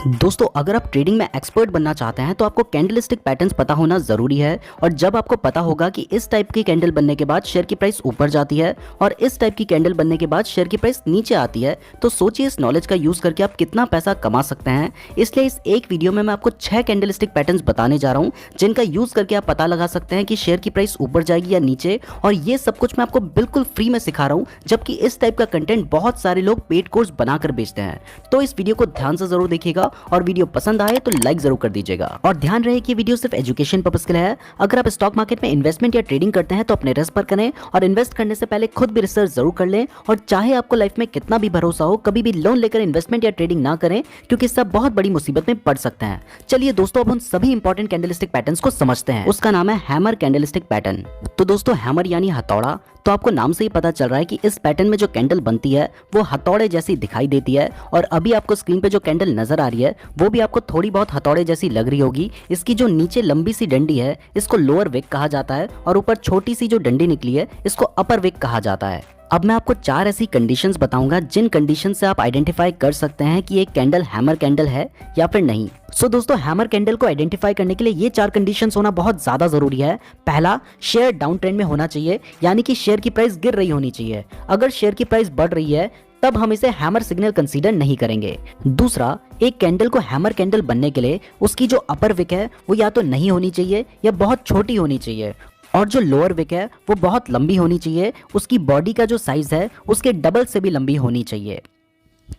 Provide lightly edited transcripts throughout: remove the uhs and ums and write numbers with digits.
दोस्तों अगर आप ट्रेडिंग में एक्सपर्ट बनना चाहते हैं तो आपको कैंडलस्टिक पैटर्न्स पता होना जरूरी है। और जब आपको पता होगा कि इस टाइप की कैंडल बनने के बाद शेयर की प्राइस ऊपर जाती है और इस टाइप की कैंडल बनने के बाद शेयर की प्राइस नीचे आती है, तो सोचिए इस नॉलेज का यूज करके आप कितना पैसा कमा सकते हैं। इसलिए इस एक वीडियो में मैं आपको 6 कैंडलस्टिक पैटर्न्स बताने जा रहा हूं जिनका यूज करके आप पता लगा सकते हैं कि शेयर की प्राइस ऊपर जाएगी या नीचे। और ये सब कुछ मैं आपको बिल्कुल फ्री में सिखा रहा हूं, जबकि इस टाइप का कंटेंट बहुत सारे लोग पेड कोर्स बनाकर बेचते हैं। तो इस वीडियो को ध्यान से जरूर देखिएगा और वीडियो पसंद आए तो लाइक जरूर कर दीजिएगा। और ध्यान रहे कि वीडियो सिर्फ एजुकेशन पर्पस के लिए है। अगर आप स्टॉक मार्केट में इन्वेस्टमेंट या ट्रेडिंग करते हैं तो अपने रिस्क पर करें और इन्वेस्ट करने से पहले खुद भी रिसर्च जरूर कर लें। और चाहे आपको लाइफ में कितना भी भरोसा हो, कभी भी लोन लेकर इन्वेस्टमेंट या ट्रेडिंग ना करें, क्योंकि सब बहुत बड़ी मुसीबत में पड़ सकते हैं। चलिए दोस्तों, अब हम सभी इंपॉर्टेंट कैंडलस्टिक पैटर्न्स को समझते हैं। उसका नाम है हैमर कैंडलस्टिक पैटर्न। तो दोस्तों हैमर यानी हथौड़ा, तो आपको नाम से ही पता चल रहा है कि इस पैटर्न में जो कैंडल बनती है वो हथौड़े जैसी दिखाई देती है। और अभी आपको स्क्रीन पे जो कैंडल नजर आ रही है वो भी आपको थोड़ी बहुत हथौड़े जैसी लग रही होगी। इसकी जो नीचे लंबी सी डंडी है इसको लोअर विक कहा जाता है और ऊपर छोटी सी जो डंडी निकली है इसको अपर विक कहा जाता है। अब मैं आपको 4 ऐसी कंडीशंस बताऊंगा जिन कंडीशन से आप आइडेंटिफाई कर सकते हैं कि एक कैंडल हैमर कैंडल है या फिर नहीं। सो दोस्तों, हैमर कैंडल को आइडेंटिफाई करने के लिए ये 4 कंडीशंस होना बहुत ज्यादा जरूरी है। पहला, शेयर डाउन ट्रेंड में होना चाहिए, यानी कि शेयर की प्राइस गिर रही होनी चाहिए। अगर शेयर की प्राइस बढ़ रही है तब हम इसे हैमर सिग्नल कंसीडर नहीं करेंगे। दूसरा, एक कैंडल को हैमर कैंडल बनने के लिए उसकी जो अपर विक है वो या तो नहीं होनी चाहिए या बहुत छोटी होनी चाहिए, और जो लोअर विक है वो बहुत लंबी होनी चाहिए। उसकी बॉडी का जो साइज है उसके डबल से भी लंबी होनी चाहिए।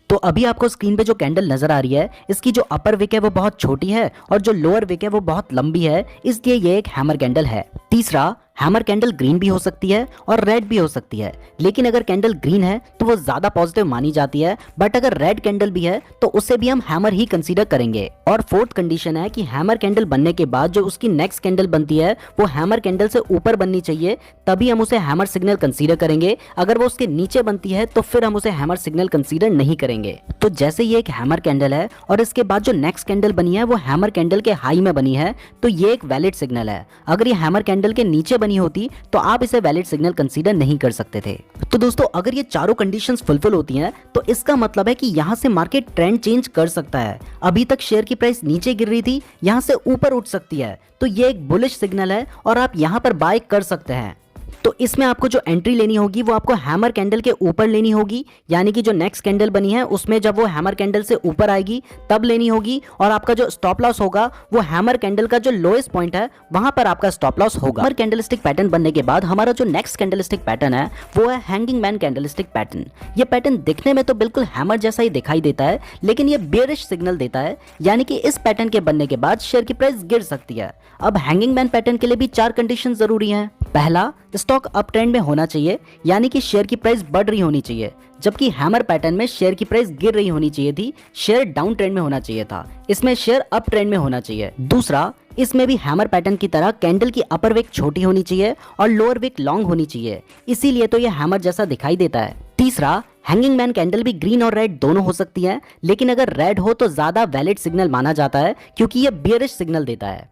तो अभी आपको स्क्रीन पे जो कैंडल नजर आ रही है इसकी जो अपर विक है वो बहुत छोटी है और जो लोअर विक है वो बहुत लंबी है, इसलिए ये एक हैमर कैंडल है। तीसरा, हैमर कैंडल ग्रीन भी हो सकती है और रेड भी हो सकती है, लेकिन अगर कैंडल ग्रीन है तो वो ज्यादा पॉजिटिव मानी जाती है, बट अगर रेड कैंडल भी है तो उसे भी हम हैमर ही कंसीडर करेंगे। और फोर्थ कंडीशन है कि हैमर कैंडल बनने के बाद जो उसकी नेक्स्ट कैंडल बनती है वो हैमर कैंडल से ऊपर बननी चाहिए, तभी हम उसे हैमर सिग्नल कंसीडर करेंगे। अगर वो उसके नीचे बनती है तो फिर हम उसे हैमर सिग्नल कंसीडर नहीं करेंगे। तो जैसे ये एक हैमर कैंडल है और इसके बाद जो नेक्स्ट कैंडल बनी है वो हैमर कैंडल के हाई में बनी है, तो ये एक वैलिड सिग्नल है। अगर ये हैमर कैंडल के नीचे बनी होती तो आप इसे वैलिड सिग्नल कंसीडर नहीं कर सकते थे। तो दोस्तों, अगर ये चारों कंडीशंस फुलफिल होती हैं तो इसका मतलब है कि यहाँ से मार्केट ट्रेंड चेंज कर सकता है। अभी तक शेयर की प्राइस नीचे गिर रही थी, यहाँ से ऊपर उठ सकती है, तो ये एक बुलिश सिग्नल है और आप यहाँ पर बाय कर सकते हैं। तो इसमें आपको जो एंट्री लेनी होगी वो आपको हैमर कैंडल के ऊपर लेनी होगी, यानी कि जो नेक्स्ट कैंडल बनी है उसमें जब वो हैमर कैंडल से ऊपर आएगी तब लेनी होगी। और आपका जो स्टॉप लॉस होगा वो हैमर कैंडल का जो लोएस्ट पॉइंट है वहां पर आपका स्टॉप लॉस होगा। हैमर कैंडलस्टिक पैटर्न बनने के बाद हमारा जो नेक्स्ट कैंडलस्टिक पैटर्न है वो है हैंगिंग मैन कैंडलस्टिक पैटर्न। ये पैटर्न दिखने में तो बिल्कुल हैमर जैसा ही दिखाई देता है, लेकिन ये बेयरिश सिग्नल देता है, यानी कि इस पैटर्न के बनने के बाद शेयर की प्राइस गिर सकती है। अब हैंगिंग मैन पैटर्न के लिए भी 4 कंडीशन जरूरी हैं। पहला, स्टॉक अप ट्रेंड में होना चाहिए, यानी कि शेयर की प्राइस बढ़ रही होनी चाहिए, जबकि हैमर पैटर्न में शेयर की प्राइस गिर रही होनी चाहिए थी, शेयर डाउन ट्रेंड में होना चाहिए था। इसमें शेयर अप ट्रेंड में होना चाहिए। दूसरा, इसमें भी हैमर पैटर्न की तरह कैंडल की अपर विक छोटी होनी चाहिए और लोअर विक लॉन्ग होनी चाहिए, इसीलिए तो यह हैमर जैसा दिखाई देता है। तीसरा, हैंगिंग मैन कैंडल भी ग्रीन और रेड दोनों हो सकती है, लेकिन अगर रेड हो तो ज्यादा वैलिड सिग्नल माना जाता है क्योंकि यह बियरिश सिग्नल देता है।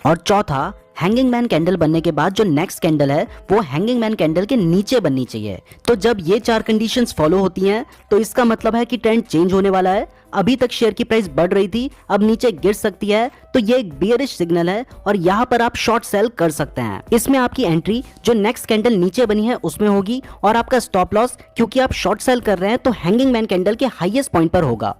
और चौथा, हैंगिंग मैन कैंडल बनने के बाद जो नेक्स्ट कैंडल है वो हैंगिंग मैन कैंडल के नीचे बननी चाहिए। तो जब ये 4 कंडीशंस फॉलो होती हैं तो इसका मतलब है कि ट्रेंड चेंज होने वाला है। अभी तक शेयर की प्राइस बढ़ रही थी, अब नीचे गिर सकती है, तो ये एक बियरिश सिग्नल है और यहाँ पर आप शॉर्ट सेल कर सकते हैं। इसमें आपकी एंट्री जो नेक्स्ट कैंडल नीचे बनी है उसमें होगी और आपका स्टॉप लॉस, क्योंकि आप शॉर्ट सेल कर रहे हैं, तो हैंगिंग मैन कैंडल के हाईएस्ट पॉइंट पर होगा।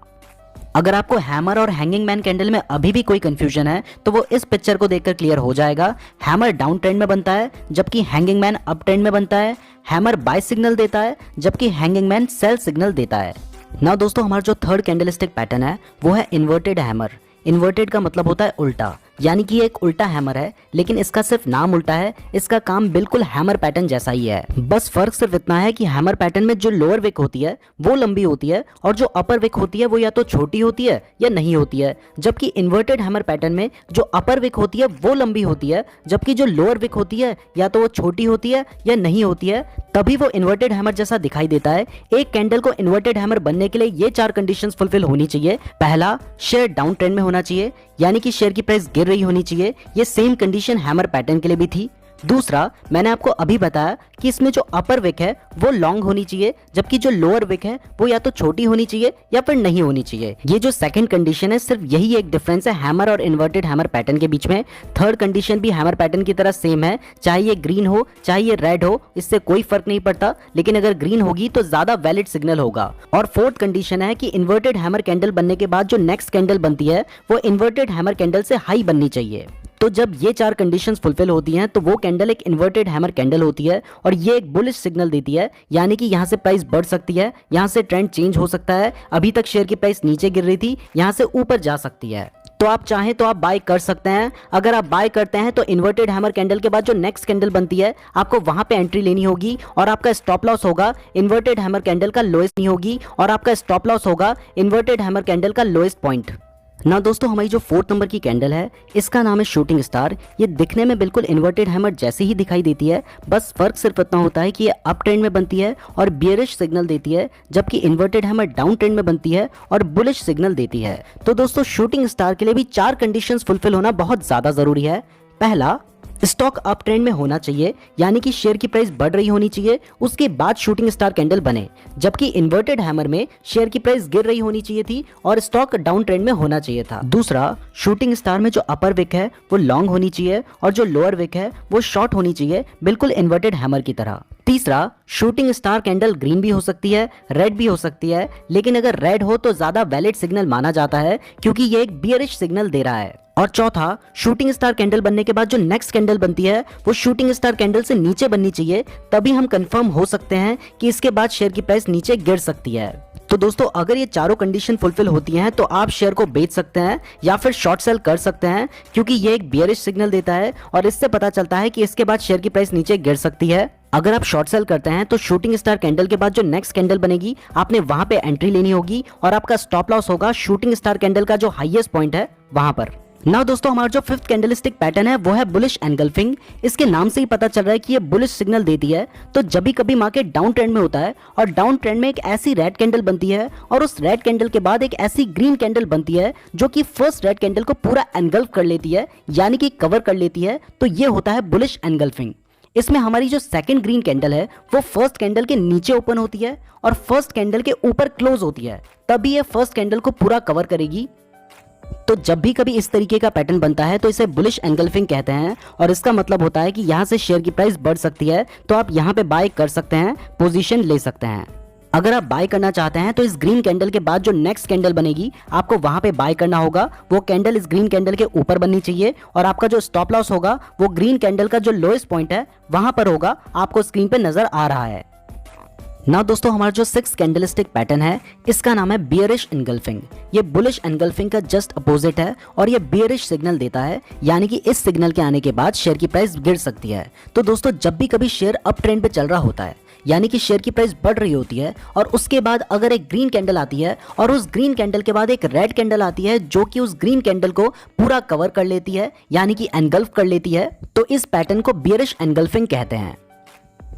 अगर आपको हैमर और हैंगिंग मैन कैंडल में अभी भी कोई कंफ्यूजन है तो वो इस पिक्चर को देखकर क्लियर हो जाएगा। हैमर डाउन ट्रेंड में बनता है जबकि हैंगिंग मैन अप ट्रेंड में बनता है। हैमर बाय सिग्नल देता है जबकि हैंगिंग मैन सेल सिग्नल देता है। ना दोस्तों, हमारा जो थर्ड कैंडलस्टिक पैटर्न है वो है इन्वर्टेड हैमर। इन्वर्टेड का मतलब होता है उल्टा, यानी कि ये एक उल्टा हैमर है, लेकिन इसका सिर्फ नाम उल्टा है, इसका काम बिल्कुल हैमर पैटर्न जैसा ही है। बस फर्क सिर्फ इतना है कि हैमर पैटर्न में जो लोअर विक होती है वो लंबी होती है और जो अपर विक होती है वो या तो छोटी होती है या नहीं होती है, जबकि इन्वर्टेड हैमर पैटर्न में जो अपर विक होती है वो लंबी होती है, जबकि जो लोअर विक होती है या तो वो छोटी होती है या नहीं होती है, तभी वो इन्वर्टेड हैमर जैसा दिखाई देता है। एक कैंडल को इन्वर्टेड हैमर बनने के लिए ये 4 कंडीशंस फुलफिल होनी चाहिए। पहला, शेयर डाउन ट्रेंड में होना चाहिए, यानी कि शेयर की प्राइस गिर रही होनी चाहिए। ये सेम कंडीशन हैमर पैटर्न के लिए भी थी। दूसरा, मैंने आपको अभी बताया कि इसमें जो अपर विक है वो लॉन्ग होनी चाहिए, जबकि जो लोअर विक है वो या तो छोटी होनी चाहिए या फिर नहीं होनी चाहिए। ये जो सेकंड कंडीशन है, सिर्फ यही एक डिफरेंस है हैमर और इन्वर्टेड हैमर पैटर्न के बीच में। थर्ड कंडीशन भी हैमर पैटर्न की तरह सेम है, चाहे ये ग्रीन हो चाहे ये रेड हो, इससे कोई फर्क नहीं पड़ता, लेकिन अगर ग्रीन होगी तो ज्यादा वैलिड सिग्नल होगा। और फोर्थ कंडीशन है कि इन्वर्टेड हैमर कैंडल बनने के बाद जो नेक्स्ट कैंडल बनती है वो इन्वर्टेड हैमर कैंडल से हाई बननी चाहिए। तो जब ये चार कंडीशंस फुलफिल होती हैं तो वो कैंडल एक इन्वर्टेड हैमर कैंडल होती है और ये एक बुलिश सिग्नल देती है, यानी कि यहाँ से प्राइस बढ़ सकती है, यहाँ से ट्रेंड चेंज हो सकता है। अभी तक शेयर की प्राइस नीचे गिर रही थी, यहाँ से ऊपर जा सकती है। तो आप चाहें तो आप बाय कर सकते हैं। अगर आप बाय करते हैं तो इन्वर्टेड हैमर कैंडल के बाद जो नेक्स्ट कैंडल बनती है आपको वहां पे एंट्री लेनी होगी और आपका स्टॉप लॉस होगा इन्वर्टेड हैमर कैंडल का लोएस्ट नहीं होगी और आपका स्टॉप लॉस होगा इन्वर्टेड हैमर कैंडल का लोएस्ट पॉइंट। ना दोस्तों, हमारी जो फोर्थ नंबर की कैंडल है इसका नाम है शूटिंग स्टार। ये दिखने में बिल्कुल इन्वर्टेड हैमर जैसी ही दिखाई देती है, बस फर्क सिर्फ इतना होता है कि ये अप ट्रेंड में बनती है और बियरिश सिग्नल देती है, जबकि इन्वर्टेड हैमर डाउन ट्रेंड में बनती है और बुलिश सिग्नल देती है। तो दोस्तों, शूटिंग स्टार के लिए भी चार कंडीशंस फुलफिल होना बहुत ज्यादा जरूरी है। पहला, स्टॉक अप ट्रेंड में होना चाहिए, यानी कि शेयर की प्राइस बढ़ रही होनी चाहिए, उसके बाद शूटिंग स्टार कैंडल बने, जबकि इन्वर्टेड हैमर में शेयर की प्राइस गिर रही होनी चाहिए थी और स्टॉक डाउन ट्रेंड में होना चाहिए था। दूसरा, शूटिंग स्टार में जो अपर विक है वो लॉन्ग होनी चाहिए और जो लोअर विक है वो शॉर्ट होनी चाहिए, बिल्कुल इन्वर्टेड हैमर की तरह। तीसरा, शूटिंग स्टार कैंडल ग्रीन भी हो सकती है, रेड भी हो सकती है, लेकिन अगर रेड हो तो ज्यादा वैलिड सिग्नल माना जाता है क्योंकि ये एक बियरिश सिग्नल दे रहा है। और चौथा, शूटिंग स्टार कैंडल बनने के बाद जो नेक्स्ट कैंडल बनती है वो शूटिंग स्टार कैंडल से नीचे बननी चाहिए, तभी हम कंफर्म हो सकते हैं कि इसके बाद शेयर की प्राइस नीचे गिर सकती है। तो दोस्तों, अगर ये चारों कंडीशन फुलफिल होती हैं तो आप शेयर को बेच सकते हैं या फिर शॉर्ट सेल कर सकते हैं, क्योंकि ये एक बियरिश सिग्नल देता है और इससे पता चलता है कि इसके बाद शेयर की प्राइस नीचे गिर सकती है। अगर आप शॉर्ट सेल करते हैं तो शूटिंग स्टार कैंडल के बाद जो नेक्स्ट कैंडल बनेगी आपने वहां पे एंट्री लेनी होगी और आपका स्टॉप लॉस होगा शूटिंग स्टार कैंडल का जो हाईएस्ट पॉइंट है वहां पर। नाउ दोस्तों, हमारा जो फिफ्थ कैंडलस्टिक पैटर्न है वो है बुलिश एनगल्फिंग। इसके नाम से ही पता चल रहा है कि ये बुलिश सिग्नल देती है। तो जब भी कभी मार्केट डाउन ट्रेंड में होता है और डाउन ट्रेंड में एक ऐसी रेड कैंडल बनती है और उस रेड कैंडल के बाद एक ऐसी ग्रीन कैंडल बनती है जो कि फर्स्ट रेड कैंडल को पूरा एनगल्फ कर लेती है, यानी कि कवर कर लेती है, तो ये होता है बुलिश एनगल्फिंग। इसमें हमारी जो सेकंड ग्रीन कैंडल है वो फर्स्ट कैंडल के नीचे ओपन होती है और फर्स्ट कैंडल के ऊपर क्लोज होती है, तभी ये फर्स्ट कैंडल को पूरा कवर करेगी। तो जब भी कभी इस तरीके का पैटर्न बनता है तो इसे बुलिश एनगल्फिंग कहते हैं और इसका मतलब होता है कि यहाँ से शेयर की प्राइस बढ़ सकती है, तो आप यहाँ पे बाय कर सकते हैं, पोजीशन ले सकते हैं। अगर आप बाय करना चाहते हैं तो इस ग्रीन कैंडल के बाद जो नेक्स्ट कैंडल बनेगी आपको वहां पे बाय करना होगा। वो कैंडल इस ग्रीन कैंडल के ऊपर बननी चाहिए और आपका जो स्टॉप लॉस होगा वो ग्रीन कैंडल का जो लोएस्ट पॉइंट है वहां पर होगा, आपको स्क्रीन पे नजर आ रहा है। ना दोस्तों, हमारा जो सिक्स कैंडलस्टिक पैटर्न है इसका नाम है बियरिश एनगल्फिंग। ये बुलिश एनगल्फिंग का जस्ट अपोजिट है और ये बियरिश सिग्नल देता है, यानी कि इस सिग्नल के आने के बाद शेयर की प्राइस गिर सकती है। तो दोस्तों, जब भी कभी शेयर अप ट्रेंड पे चल रहा होता है, यानी कि शेयर की प्राइस बढ़ रही होती है और उसके बाद अगर एक ग्रीन कैंडल आती है और उस ग्रीन कैंडल के बाद एक रेड कैंडल आती है जो कि उस ग्रीन कैंडल को पूरा कवर कर लेती है, यानी कि एनगल्फ कर लेती है, तो इस पैटर्न को बियरिश एनगल्फिंग कहते हैं।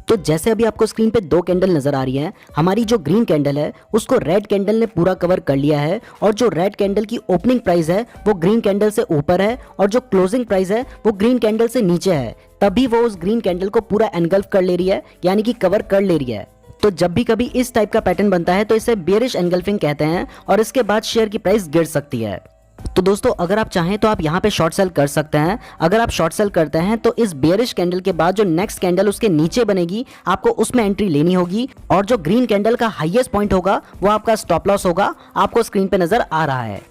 तो जैसे अभी आपको स्क्रीन पे दो कैंडल नजर आ रही है, हमारी जो ग्रीन कैंडल है उसको रेड कैंडल ने पूरा कवर कर लिया है और जो रेड कैंडल की ओपनिंग प्राइस है वो ग्रीन कैंडल से ऊपर है और जो क्लोजिंग प्राइस है वो ग्रीन कैंडल से नीचे है, तभी वो उस ग्रीन कैंडल को पूरा एनगल्फ कर ले रही है, यानी कि कवर कर ले रही है। तो जब भी कभी इस टाइप का पैटर्न बनता है तो इसे बियरिश एनगल्फिंग कहते हैं और इसके बाद शेयर की प्राइस गिर सकती है। तो दोस्तों, अगर आप चाहें तो आप यहाँ पे शॉर्ट सेल कर सकते हैं। अगर आप शॉर्ट सेल करते हैं तो इस बेयरिश कैंडल के बाद जो नेक्स्ट कैंडल उसके नीचे बनेगी आपको उसमें एंट्री लेनी होगी और जो ग्रीन कैंडल का हाईएस्ट पॉइंट होगा वो आपका स्टॉप लॉस होगा, आपको स्क्रीन पे नजर आ रहा है।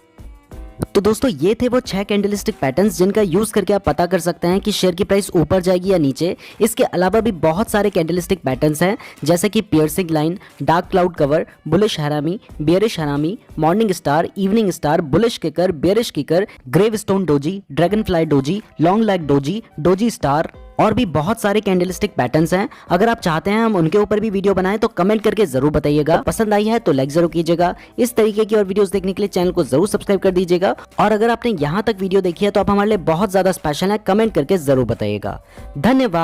तो दोस्तों, ये थे वो 6 कैंडलस्टिक पैटर्न्स जिनका यूज करके आप पता कर सकते हैं कि शेयर की प्राइस ऊपर जाएगी या नीचे। इसके अलावा भी बहुत सारे कैंडलस्टिक पैटर्न्स हैं, जैसे कि piercing line, dark cloud cover, bullish harami, bearish harami, morning star, evening star, bullish kicker, bearish kicker, gravestone doji, dragonfly doji, long leg doji, doji star और भी बहुत सारे कैंडलस्टिक पैटर्न्स हैं। अगर आप चाहते हैं हम उनके ऊपर भी वीडियो बनाएं तो कमेंट करके जरूर बताइएगा। पसंद आई है तो लाइक जरूर कीजिएगा। इस तरीके की और वीडियोस देखने के लिए चैनल को जरूर सब्सक्राइब कर दीजिएगा और अगर आपने यहाँ तक वीडियो देखी है तो आप हमारे लिए बहुत ज्यादा स्पेशल है, कमेंट करके जरूर बताइएगा। धन्यवाद।